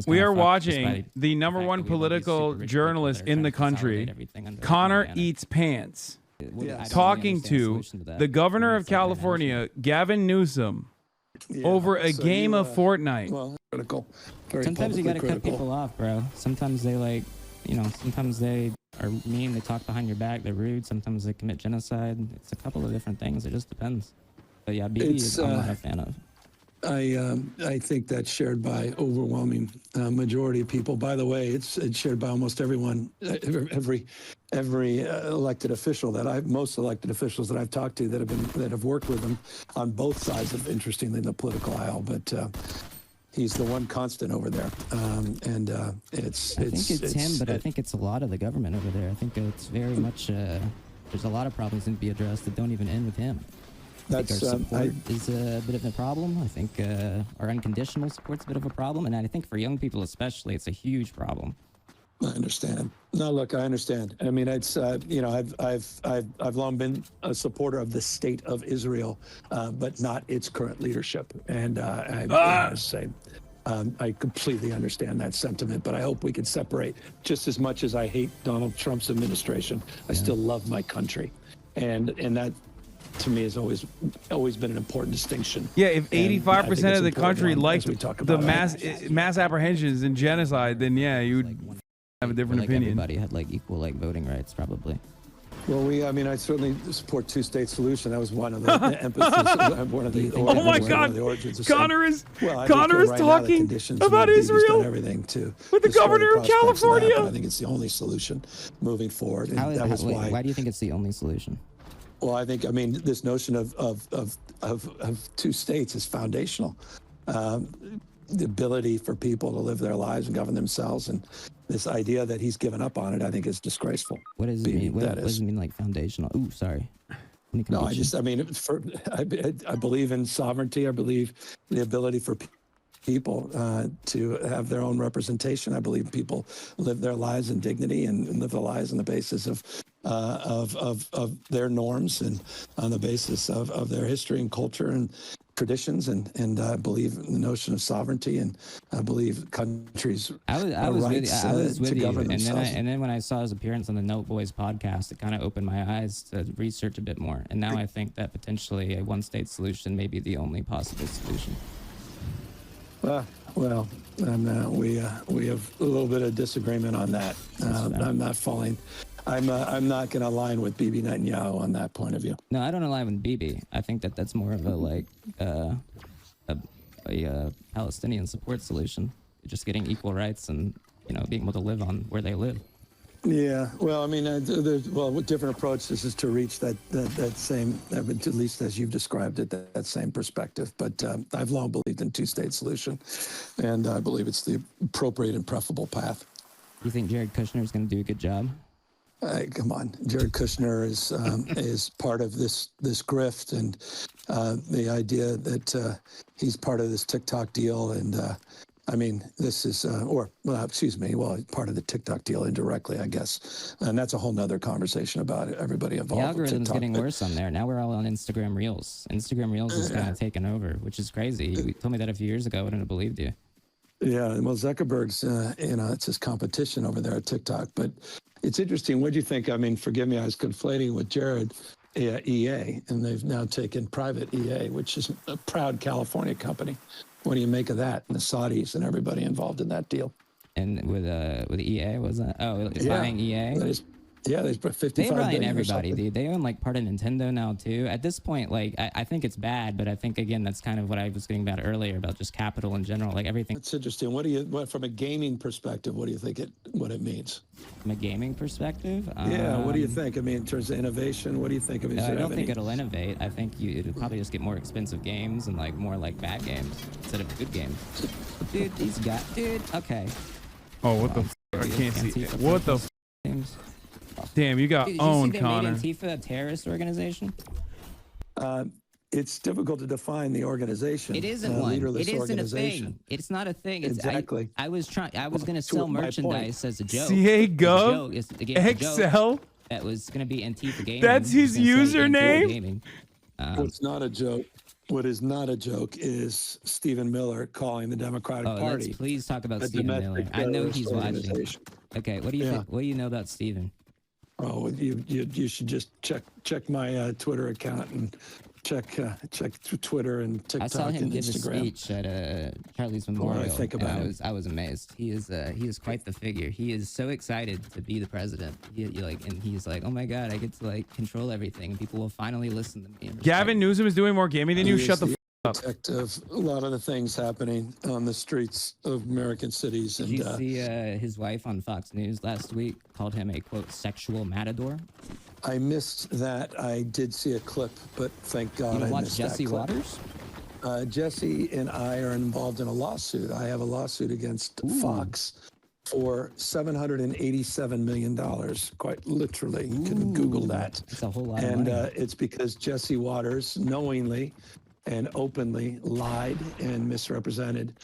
We are watching the #1 political journalist in the country, ConnorEatsPants, talking to the governor of California, Gavin Newsom, over a game of Fortnite. Well, critical. Sometimes you gotta cut people off, bro. Sometimes they sometimes they are mean, they talk behind your back, they're rude, sometimes they commit genocide. It's a couple of different things. It just depends. But yeah, BB I'm not a fan of. I think that's shared by overwhelming majority of people. By the way, it's shared by almost everyone, every elected official most elected officials that I've talked to that have worked with him on both sides of, interestingly, the political aisle. But he's the one constant over there, and I think it's him, but I think it's a lot of the government over there. I think it's very much there's a lot of problems that need to be addressed that don't even end with him. I think our support is a bit of a problem. I think our unconditional support's a bit of a problem, and I think for young people especially, it's a huge problem. I understand. No, look, I understand. I mean, it's I've long been a supporter of the state of Israel, but not its current leadership. And I completely understand that sentiment, but I hope we can separate. Just as much as I hate Donald Trump's administration, I still love my country, and that, to me, has always been an important distinction. Yeah, if 85% of the country liked the mass apprehensions and genocide, then yeah, you would have a different opinion. Everybody had equal voting rights, probably. Well, I certainly support two-state solution. That was one of the emphasis. One of the oh my God, Connor is talking about Israel with the governor of California. I think it's the only solution moving forward. And why do you think it's the only solution? Well, I think, this notion of two states is foundational. The ability for people to live their lives and govern themselves, and this idea that he's given up on it, I think, is disgraceful. What does it mean? What does it mean, foundational? Ooh, sorry. No, I believe in sovereignty. I believe the ability for people to have their own representation. I believe people live their lives in dignity and live their lives on the basis of their norms and on the basis of their history and culture and traditions, and I believe in the notion of sovereignty, and I believe countries' rights to govern themselves. And then when I saw his appearance on the Note Boys podcast, it kind of opened my eyes to research a bit more. And now I think that potentially a one-state solution may be the only possible solution. Well, we have a little bit of disagreement on that. I'm not falling. I'm not going to align with Bibi Netanyahu on that point of view. No, I don't align with Bibi. I think that's more of a Palestinian support solution, just getting equal rights and being able to live on where they live. Yeah, well, there's different approaches is to reach that same, at least as you've described it, that same perspective. But I've long believed in two-state solution, and I believe it's the appropriate and preferable path. You think Jared Kushner is going to do a good job? Come on, Jared Kushner is part of this grift, and the idea that he's part of this TikTok deal, and this is, part of the TikTok deal indirectly, I guess. And that's a whole nother conversation about everybody involved. The algorithm's getting worse on there. Now we're all on Instagram Reels. Instagram Reels is kind of taken over, which is crazy. You told me that a few years ago. I wouldn't have believed you. Yeah, well, Zuckerberg's, it's his competition over there at TikTok. But it's interesting. What do you think? Forgive me, I was conflating with Jared, EA, and they've now taken private EA, which is a proud California company. What do you make of that, and the Saudis and everybody involved in that deal? And with EA, was that? Oh, buying EA? They put 55 They're buying billion everybody, dude. They own part of Nintendo now too. At this point, I think it's bad, but I think again that's kind of what I was getting about earlier about just capital in general, everything. It's interesting. What from a gaming perspective? What do you think what it means? From a gaming perspective? Yeah. What do you think? In terms of innovation, what do you think of it? I don't think it'll innovate. I think it'll probably just get more expensive games and more bad games instead of good games. Dude, these guys, okay. Oh, what the? I can't see. What the? Games. Damn, you got owned, Connor. Did you see they made Antifa a terrorist organization? It's difficult to define the organization. It isn't one. It isn't a thing. It's not a thing. Exactly. I was going to sell merchandise as a joke. CA Excel. That was going to be Antifa gaming. That's his username. It's not a joke. What is not a joke is Stephen Miller calling the Democratic Party. Let's please talk about Stephen Miller. I know he's watching. Okay, what do you think? What do you know about Stephen? Oh, you should just check my Twitter account and check Twitter and TikTok. I saw him and give Instagram. a speech at Charlie's Memorial. I think about it. I was amazed. He is quite the figure. He is so excited to be the president. And he's like, oh my god, I get to like control everything, and people will finally listen to me. Gavin Newsom is doing more gaming than you. Shut the f up. Of a lot of the things happening on the streets of American cities. Did you see his wife on Fox News last week called him a quote sexual matador? I missed that. I did see a clip, but thank God I missed Jesse that clip. Waters? Jesse and I are involved in a lawsuit. I have a lawsuit against Fox for $787 million, quite literally. You can Google that. That's a whole lot of money. money. It's because Jesse Waters knowingly and openly lied and misrepresented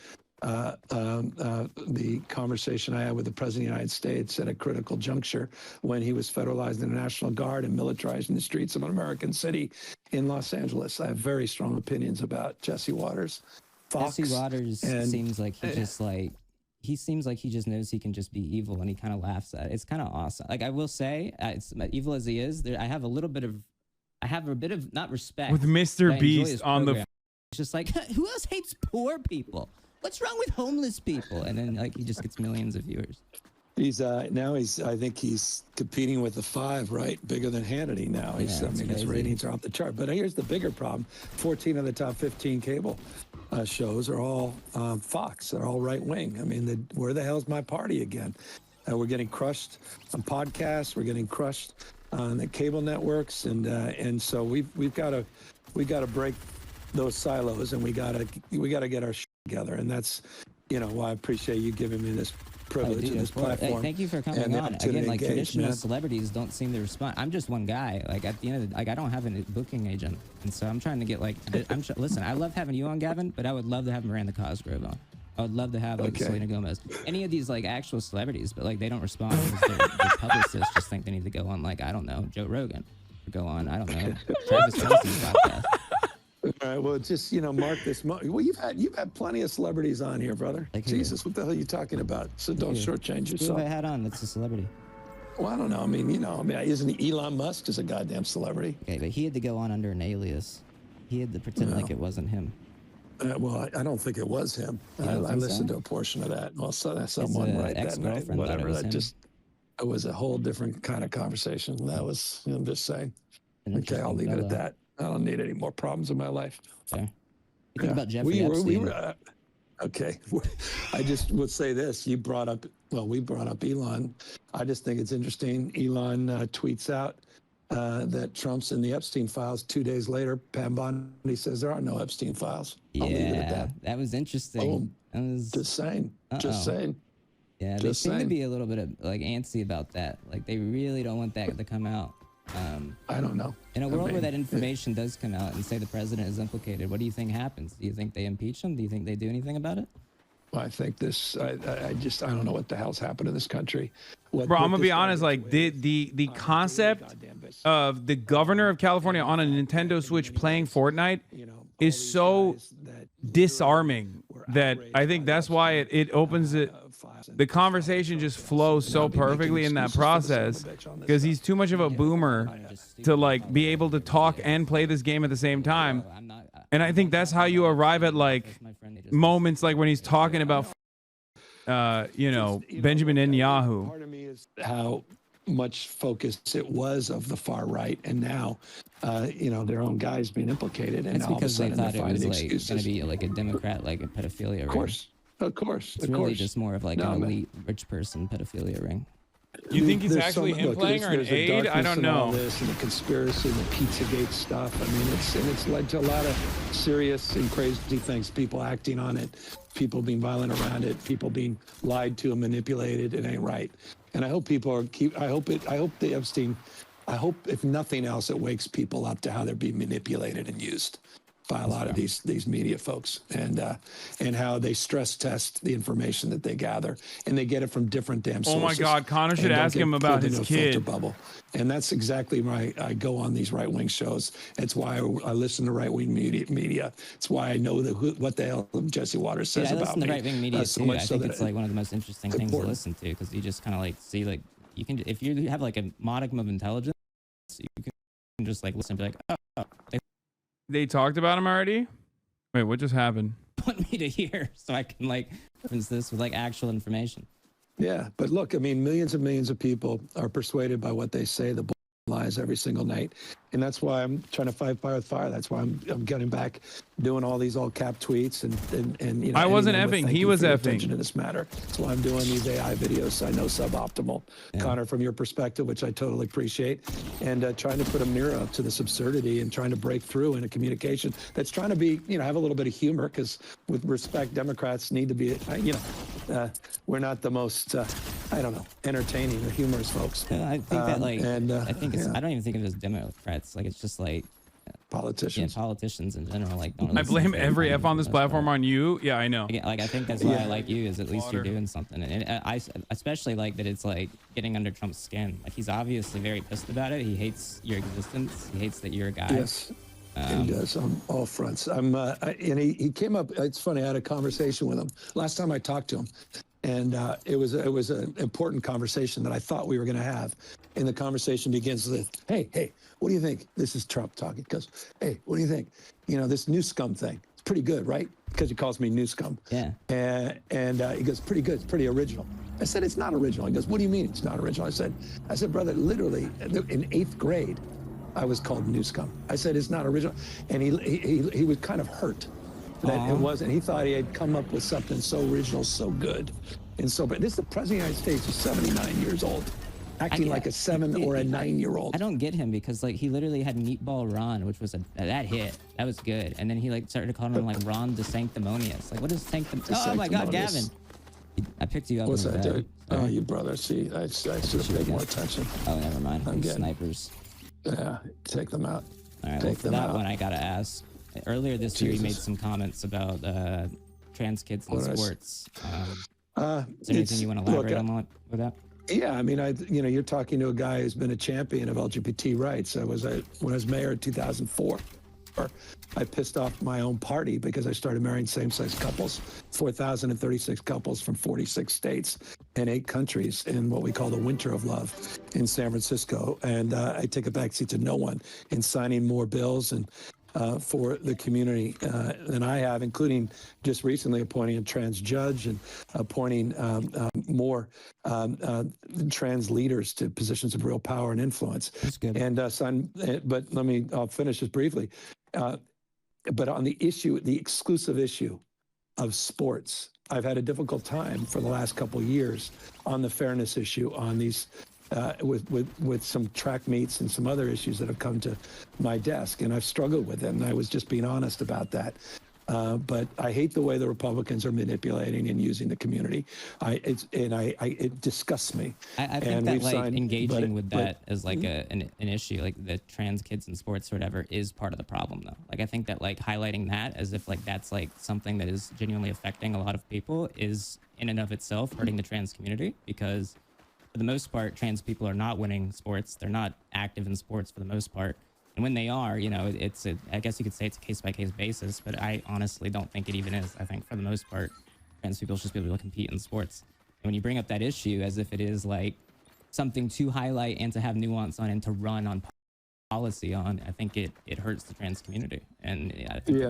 the conversation I had with the President of the United States at a critical juncture when he was federalizing the National Guard and militarizing the streets of an American city in Los Angeles. I have very strong opinions about Jesse Waters. Fox, Jesse Waters seems like he seems like he just knows he can just be evil, and he kind of laughs at it. It's kind of awesome. Like I will say, it's evil as he is. I have a bit of not respect with Mr. Beast on the. It's just like, who else hates poor people? What's wrong with homeless people? And then like he just gets millions of viewers. I think he's competing with the Five, right? Bigger than Hannity now. His ratings are off the chart. But here's the bigger problem: 14 of the top 15 cable shows are all Fox. They're all right wing. I mean, where the hell's my party again? We're getting crushed on podcasts. We're getting crushed on the cable networks, and so we got to break those silos, and we gotta get our shit together. And that's why I appreciate you giving me this privilege and this platform. Hey, thank you for coming on. Again, like traditional celebrities don't seem to respond. I'm just one guy. Like at the end of I don't have a booking agent, and so I'm trying to get listen, I love having you on, Gavin, but I would love to have Miranda Cosgrove on. I would love to have Selena Gomez, any of these like actual celebrities, but like they don't respond because their publicists just think they need to go on like I don't know Joe Rogan, or go on I don't know Travis Kelce's podcast. All right, well, just mark this. Well, you've had plenty of celebrities on here, brother. Like Jesus, what the hell are you talking about? So don't shortchange yourself. Who have I had on that's a celebrity? Well, I don't know. I mean, isn't Elon Musk is a goddamn celebrity? Okay, but he had to go on under an alias. He had to pretend like it wasn't him. Well, I don't think it was him. I listened to a portion of that. Well, someone right that night, whatever. It was a whole different kind of conversation. That was, I'm just saying. Okay, I'll leave it at that. I don't need any more problems in my life. Okay. You think about Jeffrey Epstein? Okay. I just would say this. We brought up Elon. I just think it's interesting. Elon tweets out that Trump's in the Epstein files. 2 days later, Pam Bondi says there are no Epstein files. I'll leave it at that. That was interesting. Just saying. Just saying. Yeah, they seem to be a little bit of like antsy about that. Like they really don't want that to come out. I don't know. In a world where that information does come out and say the president is implicated, what do you think happens? Do you think they impeach him? Do you think they do anything about it? I think I don't know what the hell's happened to this country. Bro, I'm gonna be honest. Like the concept of the governor of California on a Nintendo Switch playing Fortnite is so disarming that I think that's why it opens it. The conversation just flows so perfectly in that process because he's too much of a boomer to like be able to talk and play this game at the same time. And I think that's how you arrive at like moments like when he's talking about, Benjamin Netanyahu. Part of me is how much focus it was of the far right, and now, their own guys being implicated, and that's all because of a they sudden thought it was like going to be like a Democrat, like a pedophilia ring. Of course. It's really just more of like an elite rich person pedophilia ring. You think it's actually him playing or an aide? I don't know. All this and the conspiracy and the Pizzagate stuff. I mean, it's led to a lot of serious and crazy things. People acting on it, people being violent around it, people being lied to and manipulated. It ain't right. And I hope if nothing else, it wakes people up to how they're being manipulated and used by a lot of these media folks, and how they stress test the information that they gather, and they get it from different damn sources. Oh my God, Connor should ask him about his kid. Bubble. And that's exactly why I go on these right-wing shows. It's why I listen to right-wing media. It's why I know what the hell Jesse Waters says about me. I listen to right-wing media too. I think it's like one of the most interesting things to listen to, because you just kind of like see, like, you can, if you have like a modicum of intelligence, you can just like listen and be like, oh. They talked about him already? Wait, what just happened? Want me to hear so I can like reference this with like actual information. Yeah, but look, I mean, millions and millions of people are persuaded by what they say, the lies every single night. And that's why I'm trying to fight fire with fire. That's why I'm getting back, doing all these all cap tweets and you know. I wasn't effing. He was effing. In this matter. That's why I'm doing these AI videos. I know suboptimal, Connor, from your perspective, which I totally appreciate, and trying to put a mirror up to this absurdity and trying to break through in a communication that's trying to be, you know, have a little bit of humor, because with respect, Democrats need to be, you know, we're not the most, I don't know, entertaining or humorous folks. I think that like, I think it's, I don't even think of it as Democrats. Like, it's just like politicians. Yeah, politicians in general. Like, don't I blame every F on this platform on you. Yeah, I know. Like, I think that's why I like you, is at least you're doing something. And I especially like that it's like getting under Trump's skin. Like, he's obviously very pissed about it. He hates your existence. He hates that you're a guy. Yes. He does on all fronts. And he came up. It's funny. I had a conversation with him last time I talked to him, and it was an important conversation that I thought we were going to have. And the conversation begins with, "Hey, what do you think?" This is Trump talking. He goes, "Hey, what do you think? You know, this Newsom thing. It's pretty good, right?" Because he calls me Newsom. Yeah. And he goes, "Pretty good. It's pretty original." I said, "It's not original." He goes, "What do you mean it's not original?" I said, "Brother, literally in 8th grade, I was called Newsom." I said, "It's not original." And he was kind of hurt that it wasn't. He thought he had come up with something so original, so good, and so. But this is the president of the United States, who's 79 years old, acting like a 7 or a 9-year-old. I don't get him, because like he literally had Meatball Ron, which was that hit. That was good. And then he like started calling him like Ron de Sanctimonious. Like, what is sanctimonious? Oh my God, Gavin! I picked you up. What's that, dude? Oh, you brother. See, I should have paid more attention. Oh, never mind. I'm getting snipers. Yeah, take them out. All right, well, for that one, I gotta ask. Earlier this year, you made some comments about trans kids in sports. Is there anything you want to elaborate on with that? Yeah, I mean, you know, you're talking to a guy who's been a champion of LGBT rights. When I was mayor in 2004, I pissed off my own party because I started marrying same-sex couples, 4,036 couples from 46 states and 8 countries in what we call the Winter of Love in San Francisco. And I take a backseat to no one in signing more bills and for the community than I have, including just recently appointing a trans judge and appointing more trans leaders to positions of real power and influence. That's good. And but I'll finish this briefly. But on the issue, the exclusive issue of sports, I've had a difficult time for the last couple of years on the fairness issue, on these with some track meets and some other issues that have come to my desk, and I've struggled with them. And I was just being honest about that. But I hate the way the Republicans are manipulating and using the community. It disgusts me. I think that like engaging with that as like an issue, like the trans kids in sports or whatever, is part of the problem, though. Like, I think that like highlighting that as if like that's like something that is genuinely affecting a lot of people is in and of itself hurting the trans community, because for the most part, trans people are not winning sports. They're not active in sports for the most part. And when they are, you know, I guess you could say it's a case-by-case basis, but I honestly don't think it even is. I think for the most part, trans people should be able to compete in sports. And when you bring up that issue as if it is like something to highlight and to have nuance on and to run on policy on, I think it hurts the trans community. And I think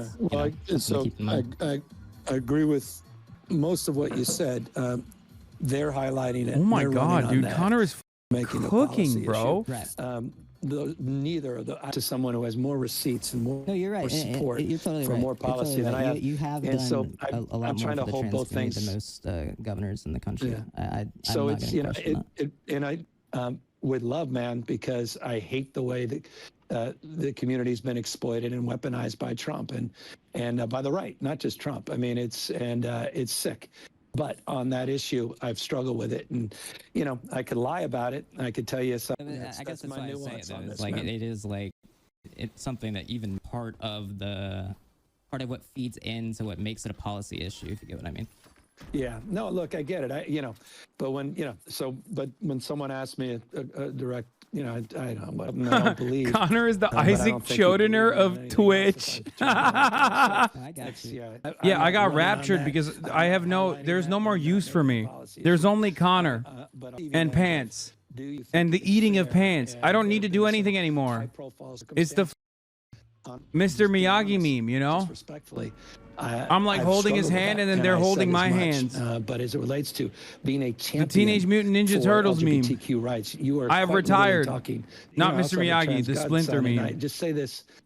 I agree with most of what you said. They're highlighting it. Oh my God, dude, Connor is making cooking, bro. Neither of the to someone who has more receipts and more, more support you're totally for more policy than I have. You have and done so a lot I'm trying more to for the hold both trans things. than most governors in the country. Yeah. So it's, you know, and I would love, man, because I hate the way that the community's been exploited and weaponized by Trump and by the right, not just Trump. I mean, it's sick. But on that issue, I've struggled with it, and you know, I could lie about it. I could tell you something. I guess that's my nuance on this. Like, it is like it's something that even part of the part of what feeds into what makes it a policy issue, if you get what I mean. Yeah, no, look, I get it. But when, but when someone asks me a direct, I don't believe. Connor is the Isaac Chodener of Twitch. I got you. Yeah, I got raptured because there's no more use for me. There's only Connor and pants and the eating of pants. I don't need to do anything anymore. It's the Mr. Miyagi meme, Respectfully. I'm like holding his hand, and then they're holding my hands. But as it relates to being a champion, the Teenage Mutant Ninja Turtles meme. LGBTQ rights, you are. I have retired. Talking. Not Mr. Miyagi, the Splinter meme. Just say this: